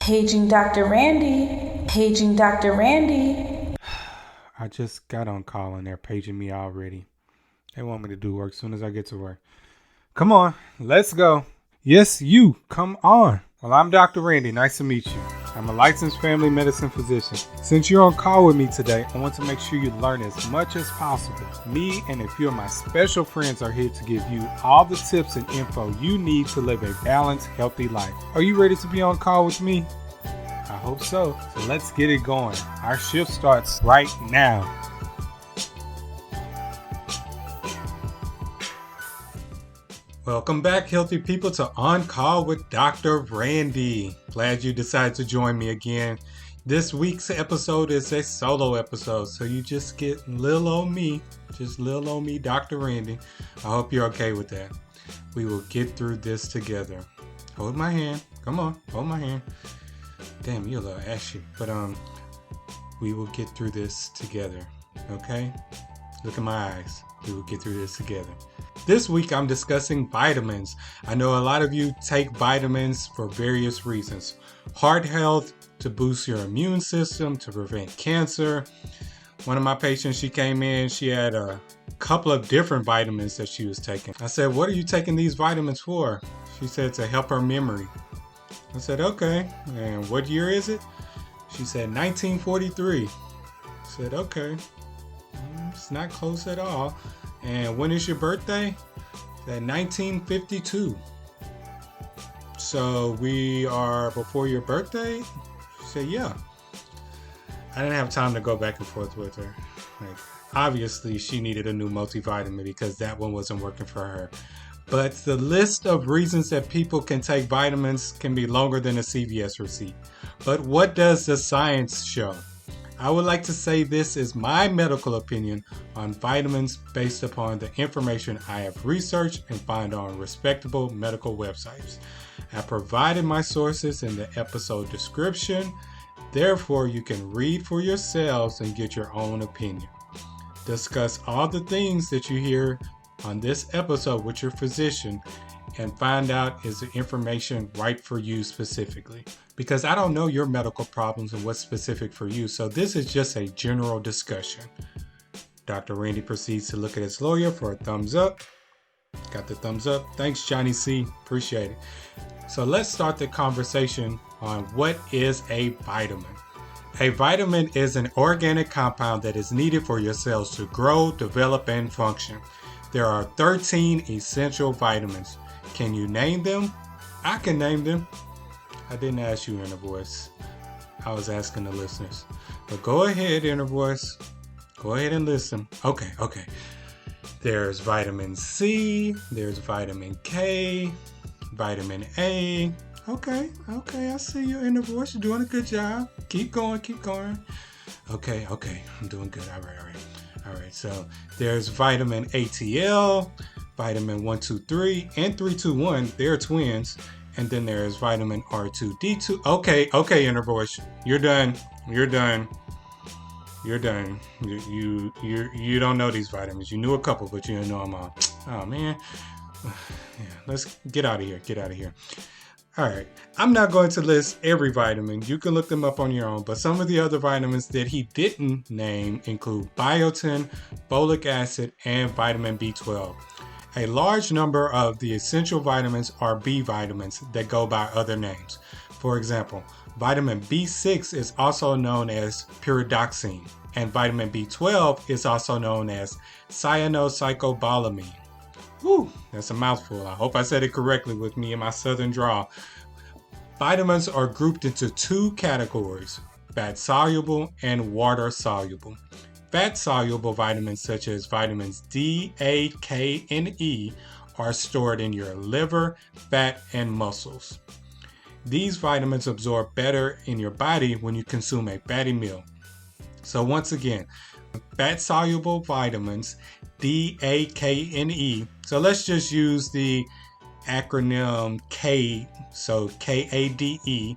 Paging Dr. Randy. Paging Dr. Randy. I just got on call and they're paging me already. They want me to do work as soon as I get to work. Come on, let's go. Yes, you, come on. Well, I'm Dr. Randy. Nice to meet you. I'm a licensed family medicine physician. Since you're on call with me today, I want to make sure you learn as much as possible. Me and a few of my special friends are here to give you all the tips and info you need to live a balanced, healthy life. Are you ready to be on call with me? I hope so. So let's get it going. Our shift starts right now. Welcome back, healthy people, to On Call with Dr. Randy. Glad you decided to join me again. This week's episode is a solo episode, so you just get little old me, Dr. Randy. I hope you're okay with that. We will get through this together. Hold my hand. Come on, hold my hand. Damn, you're a little ashy. But we will get through this together, okay? Look in my eyes. We will get through this together. This week I'm discussing vitamins. I know a lot of you take vitamins for various reasons. Heart health, to boost your immune system, to prevent cancer. One of my patients, she came in, she had a couple of different vitamins that she was taking. I said, what are you taking these vitamins for? She said, to help her memory. I said, okay, and what year is it? She said, 1943. I said, okay, it's not close at all. And when is your birthday? At 1952. So we are before your birthday? She said, yeah. I didn't have time to go back and forth with her. Like, obviously, she needed a new multivitamin because that one wasn't working for her. But the list of reasons that people can take vitamins can be longer than a CVS receipt. But what does the science show? I would like to say this is my medical opinion on vitamins based upon the information I have researched and find on respectable medical websites. I provided my sources in the episode description. Therefore, you can read for yourselves and get your own opinion. Discuss all the things that you hear on this episode with your physician and find out is the information right for you specifically. Because I don't know your medical problems and what's specific for you, so this is just a general discussion. Dr. Randy proceeds to look at his lawyer for a thumbs up. Got the thumbs up. Thanks, Johnny C. Appreciate it. So let's start the conversation on what is a vitamin. A vitamin is an organic compound that is needed for your cells to grow, develop, and function. There are 13 essential vitamins. Can you name them? I can name them. I didn't ask you, Inner Voice. I was asking the listeners. But go ahead, Inner Voice. Go ahead and listen. Okay. There's vitamin C. There's vitamin K. Vitamin A. Okay. I see you, Inner Voice. You're doing a good job. Keep going. Okay. I'm doing good. All right. So there's vitamin ATL, vitamin 123, and 321. They're twins. And then there's vitamin R2D2. Okay, Inner Voice. You're done. You don't know these vitamins. You knew a couple, but you didn't know them all. Oh, man. Yeah, let's get out of here. All right. I'm not going to list every vitamin. You can look them up on your own. But some of the other vitamins that he didn't name include biotin, folic acid, and vitamin B12. A large number of the essential vitamins are B vitamins that go by other names. For example, vitamin B6 is also known as pyridoxine, and vitamin B12 is also known as cyanocylcobalamine. Whew, that's a mouthful. I hope I said it correctly with me in my southern drawl. Vitamins are grouped into two categories, fat-soluble and water-soluble. Fat-soluble vitamins such as vitamins D, A, K, and E are stored in your liver, fat, and muscles. These vitamins absorb better in your body when you consume a fatty meal. So once again, fat-soluble vitamins D, A, K, and E. So let's just use the acronym K, so KADE,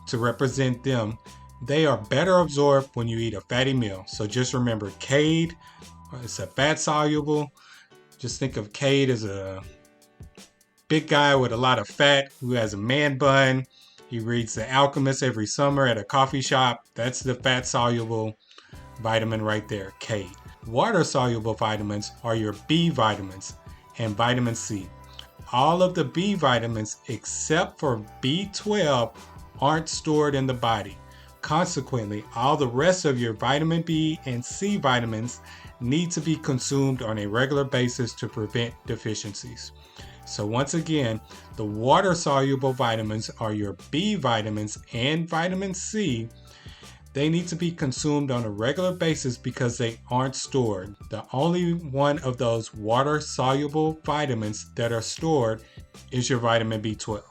to represent them. They are better absorbed when you eat a fatty meal. So just remember, Cade, it's a fat soluble. Just think of Cade as a big guy with a lot of fat who has a man bun. He reads The Alchemist every summer at a coffee shop. That's the fat-soluble vitamin right there, K. Water-soluble vitamins are your B vitamins and vitamin C. All of the B vitamins except for B12 aren't stored in the body. Consequently, all the rest of your vitamin B and C vitamins need to be consumed on a regular basis to prevent deficiencies. So once again, the water-soluble vitamins are your B vitamins and vitamin C. They need to be consumed on a regular basis because they aren't stored. The only one of those water-soluble vitamins that are stored is your vitamin B12.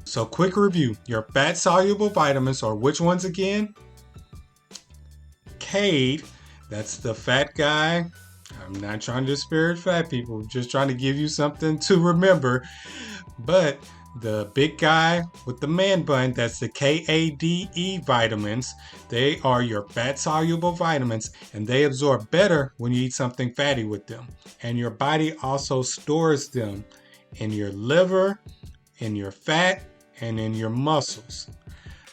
So quick review, your fat-soluble vitamins are which ones again? Cade, that's the fat guy. I'm not trying to disparage fat people, just trying to give you something to remember. But the big guy with the man bun, that's the KADE vitamins. They are your fat-soluble vitamins, and they absorb better when you eat something fatty with them. And your body also stores them in your liver, in your fat, and in your muscles.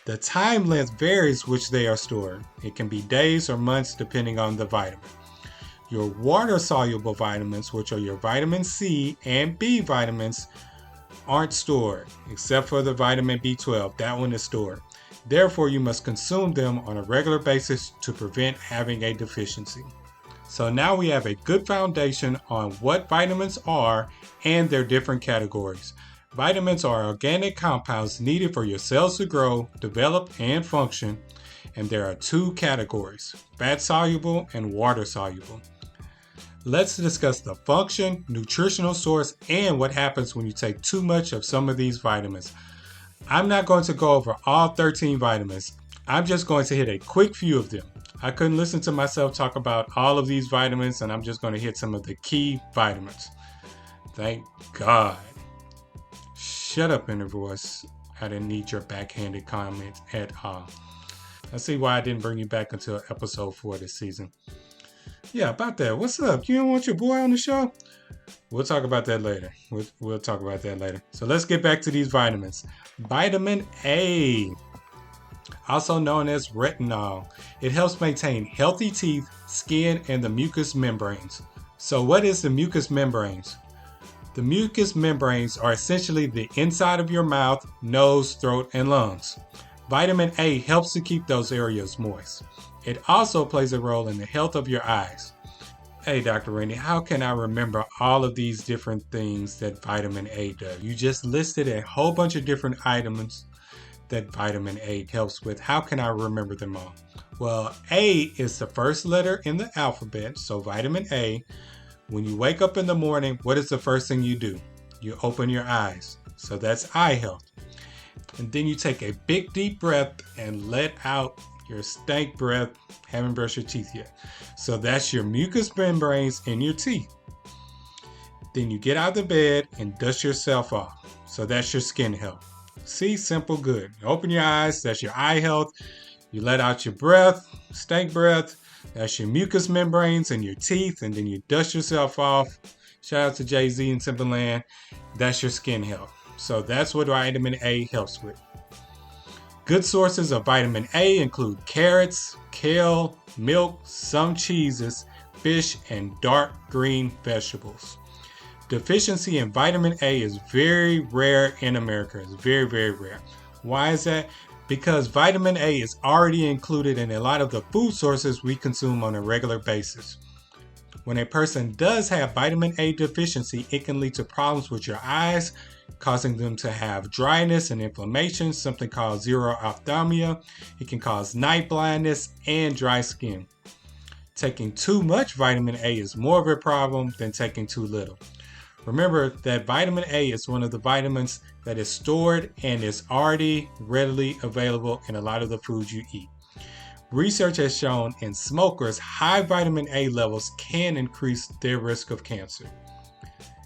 The time length varies which they are stored. It can be days or months depending on the vitamin. Your water-soluble vitamins, which are your vitamin C and B vitamins, aren't stored, except for the vitamin B12. That one is stored. Therefore, you must consume them on a regular basis to prevent having a deficiency. So now we have a good foundation on what vitamins are and their different categories. Vitamins are organic compounds needed for your cells to grow, develop, and function. And there are two categories, fat-soluble and water-soluble. Let's discuss the function, nutritional source, and what happens when you take too much of some of these vitamins. I'm not going to go over all 13 vitamins. I'm just going to hit a quick few of them. I couldn't listen to myself talk about all of these vitamins, and I'm just going to hit some of the key vitamins. Thank God. Shut up, inner voice. I didn't need your backhanded comments at all. I see why I didn't bring you back until episode 4 this season. Yeah, about that. What's up? You don't want your boy on the show? We'll talk about that later. We'll talk about that later. So let's get back to these vitamins. Vitamin A, also known as retinol. It helps maintain healthy teeth, skin, and the mucous membranes. So what is the mucous membranes? The mucous membranes are essentially the inside of your mouth, nose, throat, and lungs. Vitamin A helps to keep those areas moist. It also plays a role in the health of your eyes. Hey, Dr. Randy, how can I remember all of these different things that vitamin A does? You just listed a whole bunch of different items that vitamin A helps with. How can I remember them all? Well, A is the first letter in the alphabet, so vitamin A. When you wake up in the morning, what is the first thing you do? You open your eyes. So that's eye health. And then you take a big deep breath and let out your stank breath, haven't brushed your teeth yet. So that's your mucous membranes in your teeth. Then you get out of the bed and dust yourself off. So that's your skin health. See, simple, good. You open your eyes, that's your eye health. You let out your breath, stank breath. That's your mucous membranes in your teeth, and then you dust yourself off. Shout out to Jay-Z and Timberland. That's your skin health. So that's what vitamin A helps with. Good sources of vitamin A include carrots, kale, milk, some cheeses, fish, and dark green vegetables. Deficiency in vitamin A is very rare in America. It's very, very rare. Why is that? Because vitamin A is already included in a lot of the food sources we consume on a regular basis. When a person does have vitamin A deficiency, it can lead to problems with your eyes, causing them to have dryness and inflammation, something called xerophthalmia. It can cause night blindness and dry skin. Taking too much vitamin A is more of a problem than taking too little. Remember that vitamin A is one of the vitamins that is stored and is already readily available in a lot of the foods you eat. Research has shown in smokers, high vitamin A levels can increase their risk of cancer.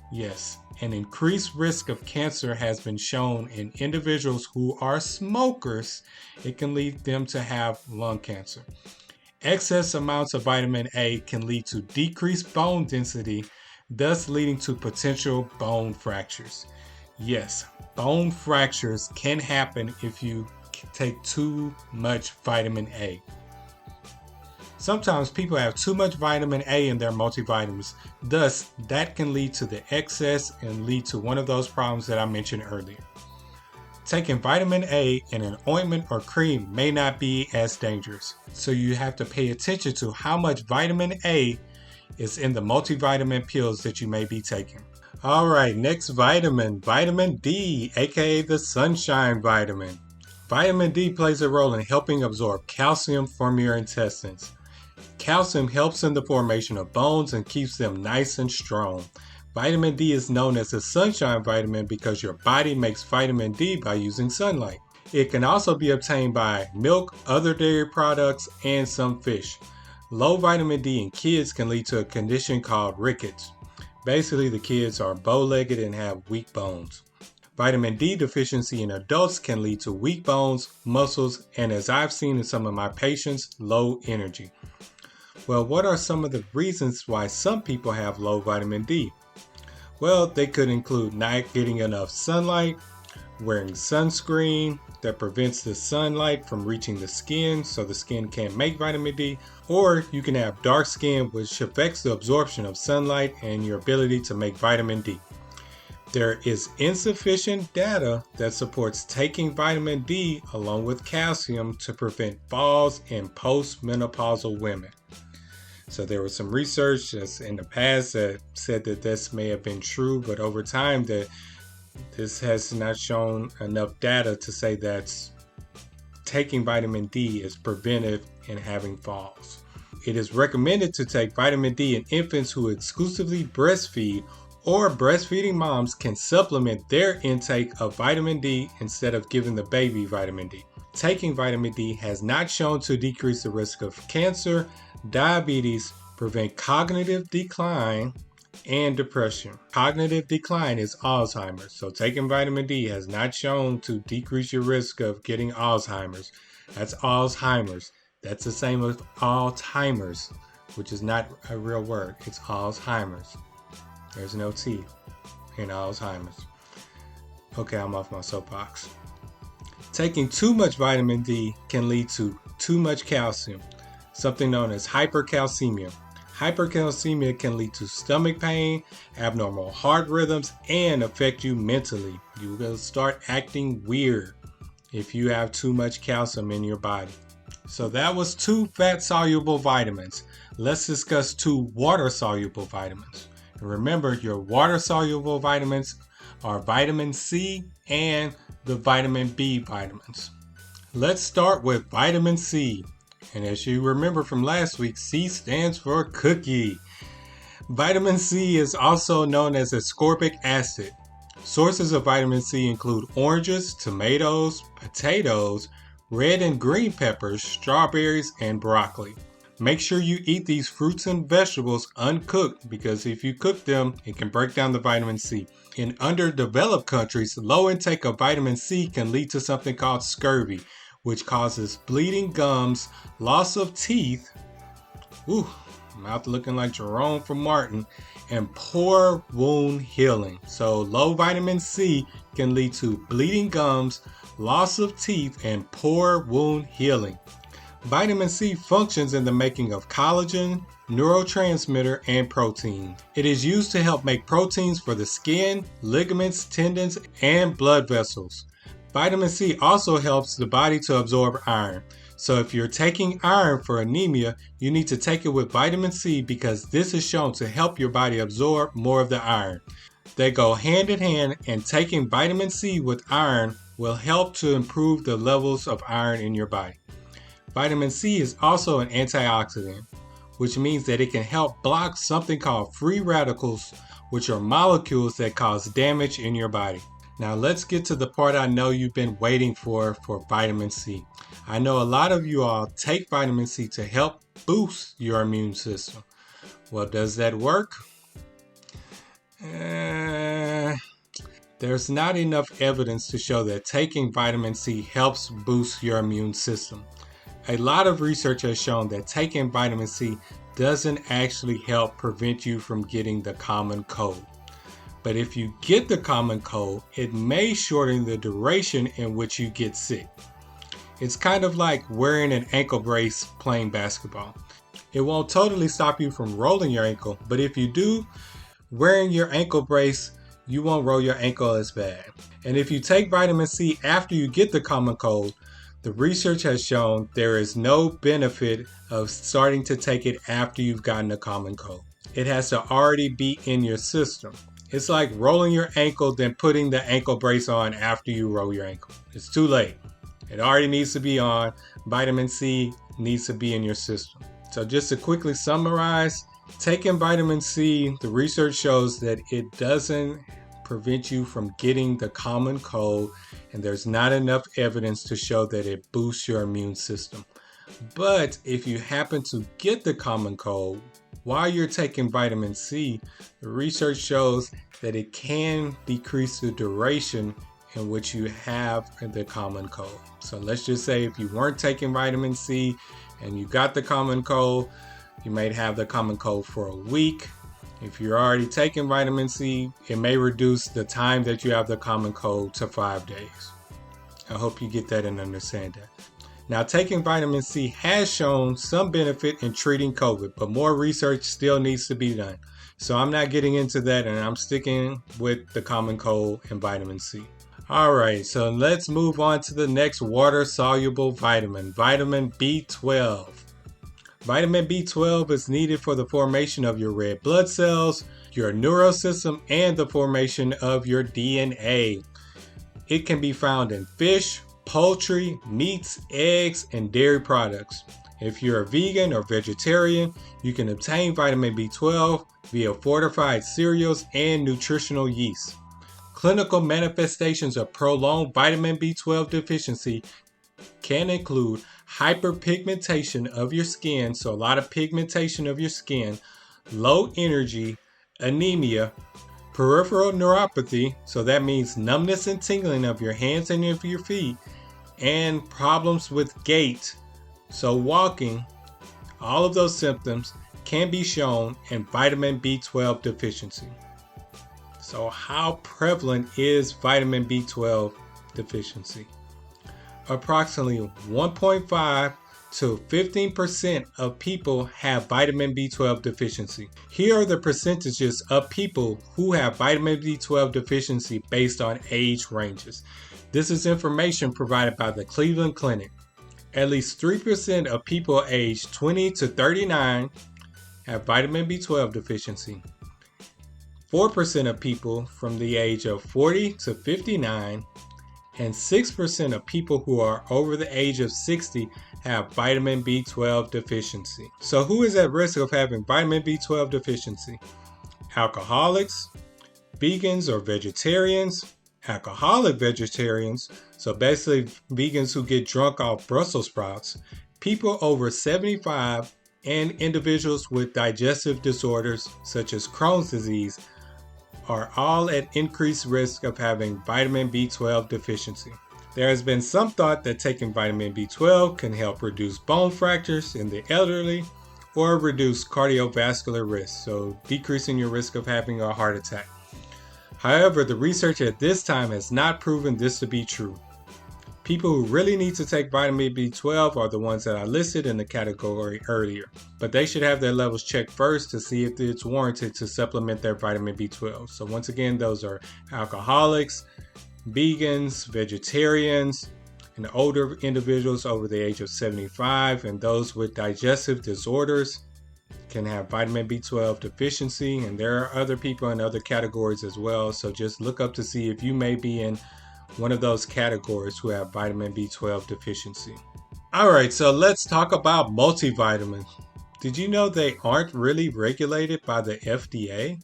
Yes, an increased risk of cancer has been shown in individuals who are smokers. It can lead them to have lung cancer. Excess amounts of vitamin A can lead to decreased bone density, thus leading to potential bone fractures. Yes, bone fractures can happen if you take too much vitamin A. Sometimes people have too much vitamin A in their multivitamins. Thus, that can lead to the excess and lead to one of those problems that I mentioned earlier. Taking vitamin A in an ointment or cream may not be as dangerous, so you have to pay attention to how much vitamin A is in the multivitamin pills that you may be taking. All right, next vitamin, vitamin D, aka the sunshine vitamin. Vitamin D plays a role in helping absorb calcium from your intestines. Calcium helps in the formation of bones and keeps them nice and strong. Vitamin D is known as the sunshine vitamin because your body makes vitamin D by using sunlight. It can also be obtained by milk, other dairy products, and some fish. Low vitamin D in kids can lead to a condition called rickets. Basically, the kids are bow-legged and have weak bones. Vitamin D deficiency in adults can lead to weak bones, muscles, and as I've seen in some of my patients, low energy. Well, what are some of the reasons why some people have low vitamin D? Well, they could include not getting enough sunlight, wearing sunscreen that prevents the sunlight from reaching the skin so the skin can't make vitamin D, or you can have dark skin which affects the absorption of sunlight and your ability to make vitamin D. There is insufficient data that supports taking vitamin D along with calcium to prevent falls in postmenopausal women. So there was some research that's in the past that said that this may have been true, but over time this has not shown enough data to say that taking vitamin D is preventive in having falls. It is recommended to take vitamin D in infants who exclusively breastfeed, or breastfeeding moms can supplement their intake of vitamin D instead of giving the baby vitamin D. Taking vitamin D has not shown to decrease the risk of cancer, diabetes, prevent cognitive decline, and depression. Cognitive decline is Alzheimer's, so taking vitamin D has not shown to decrease your risk of getting Alzheimer's. That's Alzheimer's. That's the same as Alzheimer's, which is not a real word. It's Alzheimer's. There's no T in Alzheimer's. Okay, I'm off my soapbox. Taking too much vitamin D can lead to too much calcium, something known as hypercalcemia. Hypercalcemia can lead to stomach pain, abnormal heart rhythms, and affect you mentally. You will start acting weird if you have too much calcium in your body. So that was 2 fat-soluble vitamins. Let's discuss 2 water-soluble vitamins. And remember, your water-soluble vitamins are vitamin C and the vitamin B vitamins. Let's start with vitamin C. And as you remember from last week, C stands for cookie. Vitamin C is also known as ascorbic acid. Sources of vitamin C include oranges, tomatoes, potatoes, red and green peppers, strawberries, and broccoli. Make sure you eat these fruits and vegetables uncooked because if you cook them, it can break down the vitamin C. In underdeveloped countries, low intake of vitamin C can lead to something called scurvy, which causes bleeding gums, loss of teeth, mouth looking like Jerome from Martin, and poor wound healing. So low vitamin C can lead to bleeding gums, loss of teeth, and poor wound healing. Vitamin C functions in the making of collagen, neurotransmitter, and protein. It is used to help make proteins for the skin, ligaments, tendons, and blood vessels. Vitamin C also helps the body to absorb iron. So if you're taking iron for anemia, you need to take it with vitamin C because this is shown to help your body absorb more of the iron. They go hand in hand, and taking vitamin C with iron will help to improve the levels of iron in your body. Vitamin C is also an antioxidant, which means that it can help block something called free radicals, which are molecules that cause damage in your body. Now let's get to the part I know you've been waiting for vitamin C. I know a lot of you all take vitamin C to help boost your immune system. Well, does that work? There's not enough evidence to show that taking vitamin C helps boost your immune system. A lot of research has shown that taking vitamin C doesn't actually help prevent you from getting the common cold. But if you get the common cold, it may shorten the duration in which you get sick. It's kind of like wearing an ankle brace playing basketball. It won't totally stop you from rolling your ankle, but if you do, wearing your ankle brace, you won't roll your ankle as bad. And if you take vitamin C after you get the common cold, the research has shown there is no benefit of starting to take it after you've gotten a common cold. It has to already be in your system. It's like rolling your ankle, then putting the ankle brace on after you roll your ankle. It's too late. It already needs to be on. Vitamin C needs to be in your system. So just to quickly summarize, taking vitamin C, the research shows that it doesn't prevent you from getting the common cold, and there's not enough evidence to show that it boosts your immune system. But if you happen to get the common cold while you're taking vitamin C, the research shows that it can decrease the duration in which you have the common cold. So let's just say if you weren't taking vitamin C and you got the common cold, you may have the common cold for a week. If you're already taking vitamin C, it may reduce the time that you have the common cold to 5 days. I hope you get that and understand that. Now, taking vitamin C has shown some benefit in treating COVID, but more research still needs to be done. So I'm not getting into that, and I'm sticking with the common cold and vitamin C. All right, so let's move on to the next water-soluble vitamin, vitamin B12. Vitamin B12 is needed for the formation of your red blood cells, your neurosystem, and the formation of your DNA. It can be found in fish, poultry, meats, eggs, and dairy products. If you're a vegan or vegetarian, you can obtain vitamin B12 via fortified cereals and nutritional yeast. Clinical manifestations of prolonged vitamin B12 deficiency can include hyperpigmentation of your skin, so a lot of pigmentation of your skin, low energy, anemia, peripheral neuropathy, so that means numbness and tingling of your hands and of your feet, and problems with gait, so walking. All of those symptoms can be shown in vitamin B12 deficiency. So how prevalent is vitamin B12 deficiency? Approximately 1.5 to 15% of people have vitamin B12 deficiency. Here are the percentages of people who have vitamin B12 deficiency based on age ranges. This is information provided by the Cleveland Clinic. At least 3% of people aged 20 to 39 have vitamin B12 deficiency. 4% of people from the age of 40 to 59 and 6% of people who are over the age of 60 have vitamin B12 deficiency. So who is at risk of having vitamin B12 deficiency? Alcoholics, vegans or vegetarians, alcoholic vegetarians, so basically vegans who get drunk off Brussels sprouts, people over 75, and individuals with digestive disorders such as Crohn's disease are all at increased risk of having vitamin B12 deficiency. There has been some thought that taking vitamin B12 can help reduce bone fractures in the elderly or reduce cardiovascular risk, so decreasing your risk of having a heart attack. However, the research at this time has not proven this to be true. People who really need to take vitamin B12 are the ones that I listed in the category earlier, but they should have their levels checked first to see if it's warranted to supplement their vitamin B12. So once again, those are alcoholics, vegans, vegetarians, and older individuals over the age of 75, and those with digestive disorders can have vitamin B12 deficiency, and there are other people in other categories as well. So just look up to see if you may be in one of those categories who have vitamin B12 deficiency. All right, so let's talk about multivitamins. Did you know they aren't really regulated by the FDA?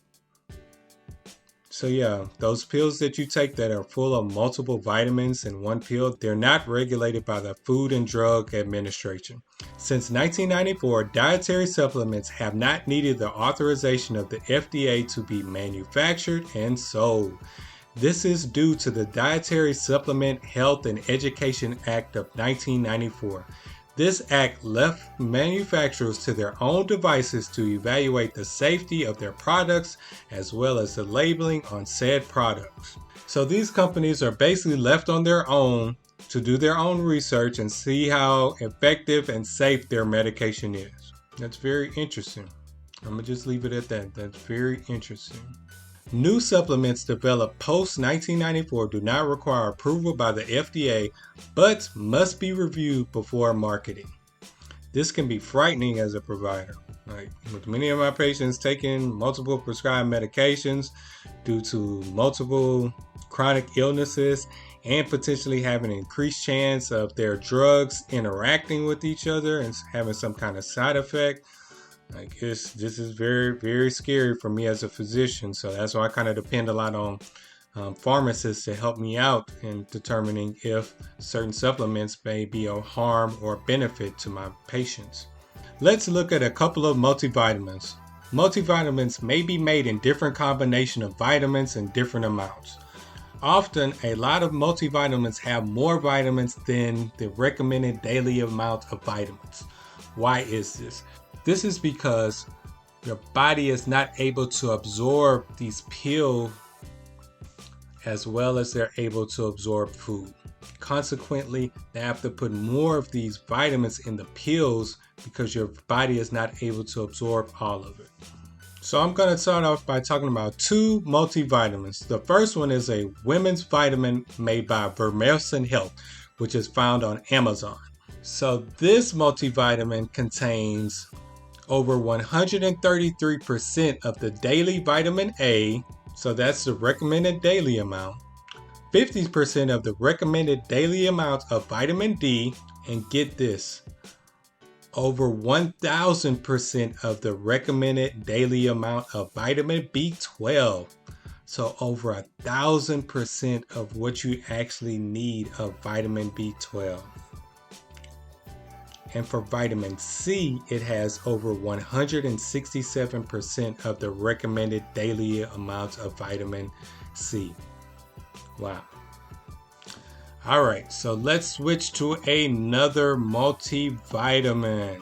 So yeah, those pills that you take that are full of multiple vitamins in one pill, they're not regulated by the Food and Drug Administration. Since 1994, dietary supplements have not needed the authorization of the FDA to be manufactured and sold. This is due to the Dietary Supplement Health and Education Act of 1994. This act left manufacturers to their own devices to evaluate the safety of their products as well as the labeling on said products. So these companies are basically left on their own to do their own research and see how effective and safe their medication is. That's very interesting. I'm going to just leave it at that. That's very interesting. New supplements developed post-1994 do not require approval by the FDA, but must be reviewed before marketing. This can be frightening as a provider. Like with many of my patients taking multiple prescribed medications due to multiple chronic illnesses and potentially having an increased chance of their drugs interacting with each other and having some kind of side effect. Like this is very, very scary for me as a physician. So that's why I kind of depend a lot on pharmacists to help me out in determining if certain supplements may be of harm or benefit to my patients. Let's look at a couple of multivitamins. Multivitamins may be made in different combination of vitamins in different amounts. Often, a lot of multivitamins have more vitamins than the recommended daily amount of vitamins. Why is this? This is because your body is not able to absorb these pills as well as they're able to absorb food. Consequently, they have to put more of these vitamins in the pills because your body is not able to absorb all of it. So I'm going to start off by talking about two multivitamins. The first one is a women's vitamin made by Prevalent Health, which is found on Amazon. So this multivitamin contains over 133% of the daily vitamin A, so that's the recommended daily amount, 50% of the recommended daily amount of vitamin D, and get this, over 1000% of the recommended daily amount of vitamin B12. So over 1000% of what you actually need of vitamin B12. And for vitamin C, it has over 167% of the recommended daily amount of vitamin C. Wow. All right, so let's switch to another multivitamin.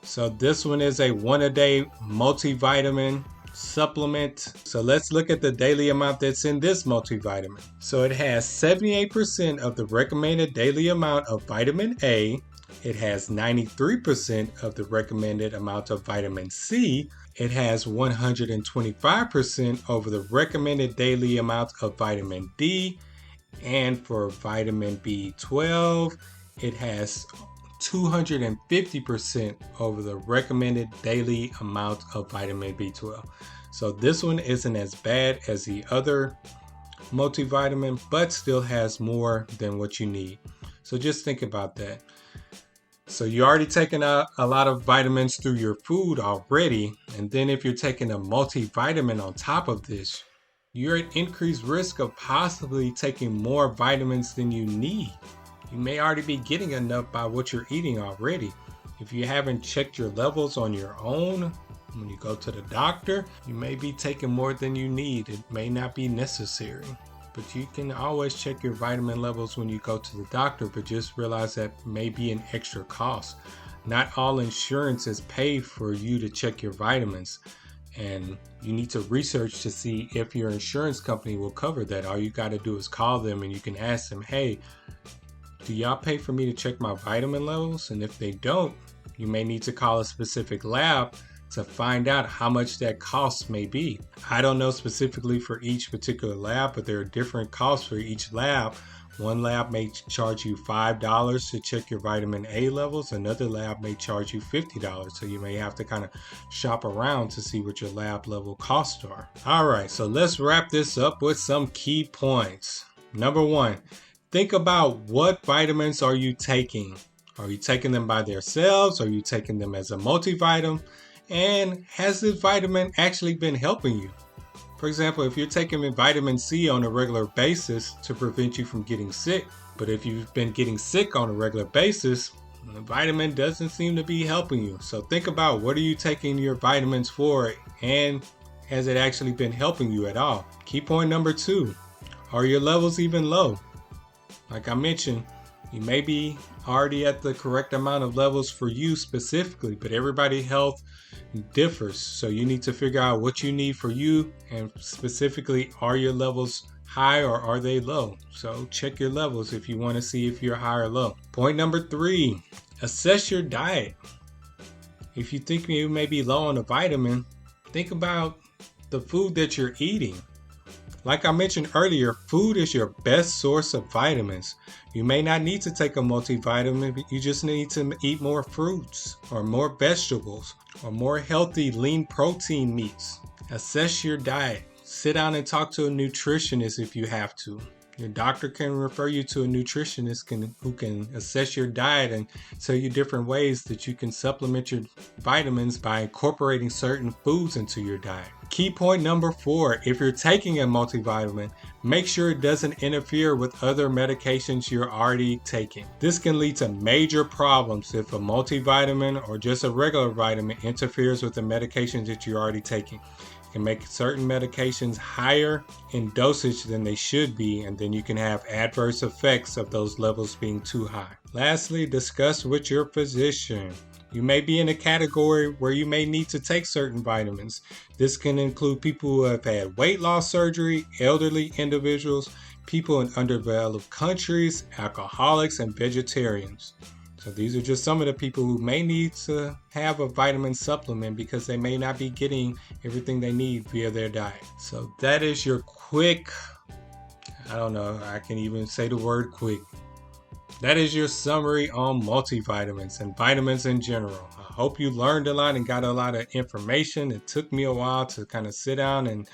So this one is a one-a-day multivitamin supplement. So let's look at the daily amount that's in this multivitamin. So it has 78% of the recommended daily amount of vitamin A. It has 93% of the recommended amount of vitamin C. It has 125% over the recommended daily amount of vitamin D. And for vitamin B12, it has 250% over the recommended daily amount of vitamin B12. So this one isn't as bad as the other multivitamin, but still has more than what you need. So just think about that. So you're already taking a lot of vitamins through your food already. And then if you're taking a multivitamin on top of this, you're at increased risk of possibly taking more vitamins than you need. You may already be getting enough by what you're eating already. If you haven't checked your levels on your own, when you go to the doctor, you may be taking more than you need. It may not be necessary. But you can always check your vitamin levels when you go to the doctor, but just realize that may be an extra cost. Not all insurances pay for you to check your vitamins, and you need to research to see if your insurance company will cover that. All you got to do is call them and you can ask them, hey, do y'all pay for me to check my vitamin levels? And if they don't, you may need to call a specific lab to find out how much that cost may be. I don't know specifically for each particular lab, but there are different costs for each lab. One lab may charge you $5 to check your vitamin A levels. Another lab may charge you $50. So you may have to kind of shop around to see what your lab level costs are. All right, so let's wrap this up with some key points. Number one, think about what vitamins are you taking? Are you taking them by themselves? Are you taking them as a multivitamin? And has this vitamin actually been helping you? For example, if you're taking vitamin C on a regular basis to prevent you from getting sick, but if you've been getting sick on a regular basis, the vitamin doesn't seem to be helping you. So think about, what are you taking your vitamins for, and has it actually been helping you at all? Key point number two, are your levels even low? Like I mentioned, You may be already at the correct amount of levels for you specifically, but everybody's health differs. So you need to figure out what you need for you, and specifically, are your levels high or are they low? So check your levels if you want to see if you're high or low. Point number 3, assess your diet. If you think you may be low on a vitamin, think about the food that you're eating. Like I mentioned earlier, food is your best source of vitamins. You may not need to take a multivitamin, but you just need to eat more fruits or more vegetables or more healthy lean protein meats. Assess your diet. Sit down and talk to a nutritionist if you have to. Your doctor can refer you to a nutritionist who can assess your diet and tell you different ways that you can supplement your vitamins by incorporating certain foods into your diet. Key point number 4, if you're taking a multivitamin, make sure it doesn't interfere with other medications you're already taking. This can lead to major problems if a multivitamin or just a regular vitamin interferes with the medications that you're already taking. Can make certain medications higher in dosage than they should be, and then you can have adverse effects of those levels being too high. Lastly, discuss with your physician. You may be in a category where you may need to take certain vitamins. This can include people who have had weight loss surgery, elderly individuals, people in underdeveloped countries, alcoholics, and vegetarians. So these are just some of the people who may need to have a vitamin supplement because they may not be getting everything they need via their diet. So that is your quick, I don't know, I can even say the word quick. That is your summary on multivitamins and vitamins in general. I hope you learned a lot and got a lot of information. It took me a while to kind of sit down and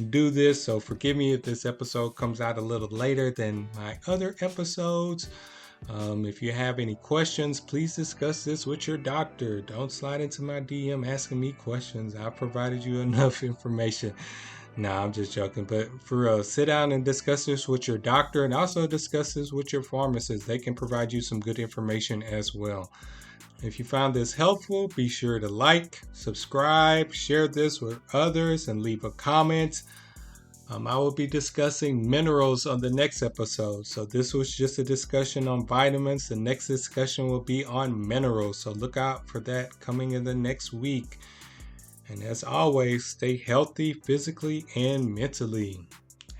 do this, so forgive me if this episode comes out a little later than my other episodes. If you have any questions, please discuss this with your doctor. Don't slide into my DM asking me questions. I've provided you enough information. Nah, I'm just joking. But for real, sit down and discuss this with your doctor, and also discuss this with your pharmacist. They can provide you some good information as well. If you found this helpful, be sure to like, subscribe, share this with others, and leave a comment. I will be discussing minerals on the next episode. So this was just a discussion on vitamins. The next discussion will be on minerals. So look out for that coming in the next week. And as always, stay healthy physically and mentally.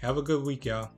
Have a good week, y'all.